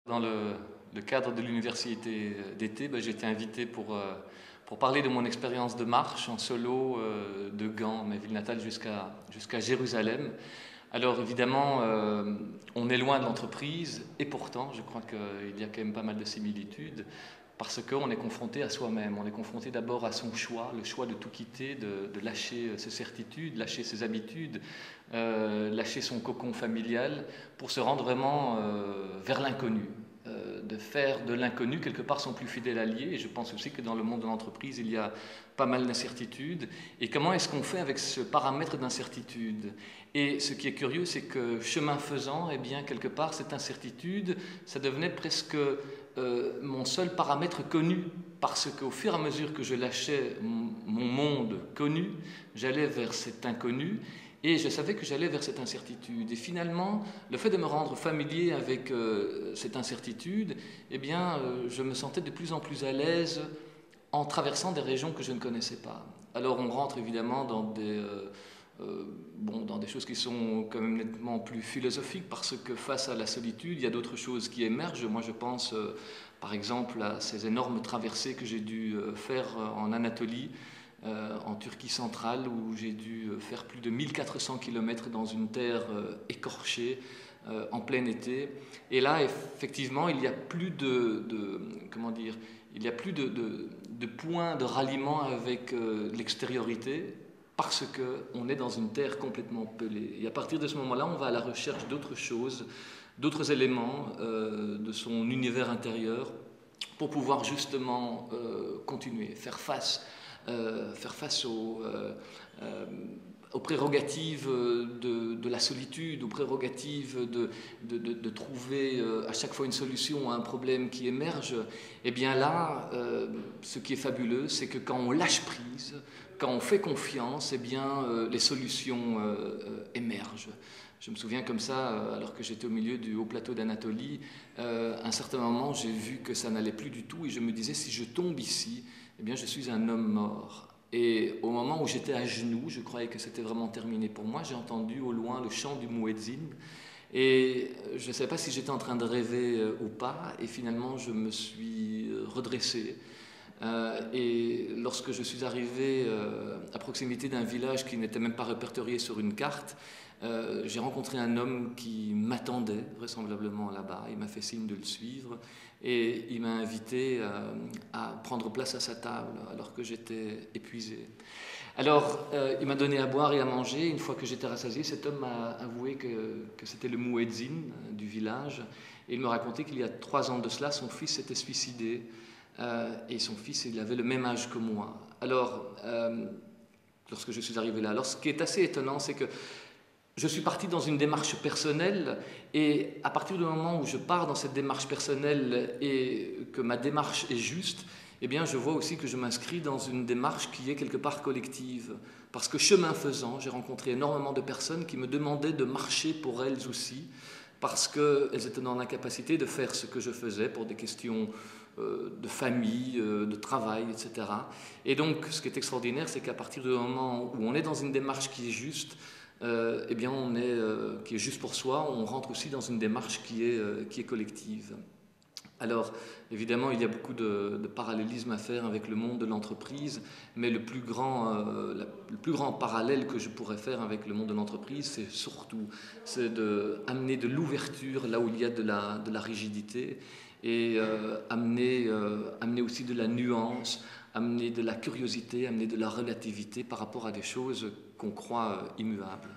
Dans le cadre de l'université d'été, j'ai été invité pour parler de mon expérience de marche en solo de Gand, ma ville natale, jusqu'à Jérusalem. Alors évidemment, on est loin de l'entreprise et pourtant, je crois qu'il y a quand même pas mal de similitudes parce qu'on est confronté à soi-même. On est confronté d'abord à son choix, le choix de tout quitter, de lâcher ses certitudes, lâcher ses habitudes, lâcher son cocon familial pour se rendre vraiment vers l'inconnu. De faire de l'inconnu quelque part son plus fidèle allié. Et je pense aussi que dans le monde de l'entreprise, il y a pas mal d'incertitudes. Et comment est-ce qu'on fait avec ce paramètre d'incertitude? Et ce qui est curieux, c'est que chemin faisant, eh bien, quelque part, cette incertitude, ça devenait presque mon seul paramètre connu, parce qu'au fur et à mesure que je lâchais mon monde connu, j'allais vers cet inconnu. Et je savais que j'allais vers cette incertitude. Et finalement, le fait de me rendre familier avec cette incertitude, eh bien, je me sentais de plus en plus à l'aise en traversant des régions que je ne connaissais pas. Alors on rentre évidemment dans des choses qui sont quand même nettement plus philosophiques, parce que face à la solitude, il y a d'autres choses qui émergent. Moi, je pense par exemple à ces énormes traversées que j'ai dû faire en Anatolie, en Turquie centrale, où j'ai dû faire plus de 1400 km dans une terre écorchée en plein été. Et là, effectivement, il n'y a plus il n'y a plus de points de ralliement avec l'extériorité, parce qu'on est dans une terre complètement pelée. Et à partir de ce moment-là, on va à la recherche d'autres choses, d'autres éléments de son univers intérieur, pour pouvoir justement continuer, faire face aux prérogatives de la solitude, aux prérogatives de trouver à chaque fois une solution à un problème qui émerge. Et bien là, ce qui est fabuleux, c'est que quand on lâche prise, quand on fait confiance, eh bien, les solutions émergent. Je me souviens comme ça, alors que j'étais au milieu du haut plateau d'Anatolie, à un certain moment, j'ai vu que ça n'allait plus du tout et je me disais, si je tombe ici, eh bien, je suis un homme mort. Et au moment où j'étais à genoux, je croyais que c'était vraiment terminé pour moi, j'ai entendu au loin le chant du muezzin. Et je ne savais pas si j'étais en train de rêver ou pas. Et finalement, je me suis redressé. Et lorsque je suis arrivé à proximité d'un village qui n'était même pas répertorié sur une carte, j'ai rencontré un homme qui m'attendait vraisemblablement là-bas. Il m'a fait signe de le suivre et il m'a invité à prendre place à sa table alors que j'étais épuisé. Alors, il m'a donné à boire et à manger. Une fois que j'étais rassasié, cet homme m'a avoué que c'était le muezzin du village. Et il me racontait qu'il y a 3 ans de cela, son fils s'était suicidé. Et son fils, il avait le même âge que moi. Alors, lorsque je suis arrivé là, alors ce qui est assez étonnant, c'est que je suis parti dans une démarche personnelle, et à partir du moment où je pars dans cette démarche personnelle et que ma démarche est juste, eh bien, je vois aussi que je m'inscris dans une démarche qui est quelque part collective. Parce que chemin faisant, j'ai rencontré énormément de personnes qui me demandaient de marcher pour elles aussi, parce qu'elles étaient dans l'incapacité de faire ce que je faisais pour des questions de famille, de travail, etc. Et donc, ce qui est extraordinaire, c'est qu'à partir du moment où on est dans une démarche qui est juste, eh bien qui est juste pour soi, on rentre aussi dans une démarche qui est collective. Alors, évidemment, il y a beaucoup de parallélismes à faire avec le monde de l'entreprise, mais le plus grand parallèle que je pourrais faire avec le monde de l'entreprise, c'est d'amener de l'ouverture là où il y a de la rigidité, et amener aussi de la nuance, amener de la curiosité, amener de la relativité par rapport à des choses qu'on croit immuables.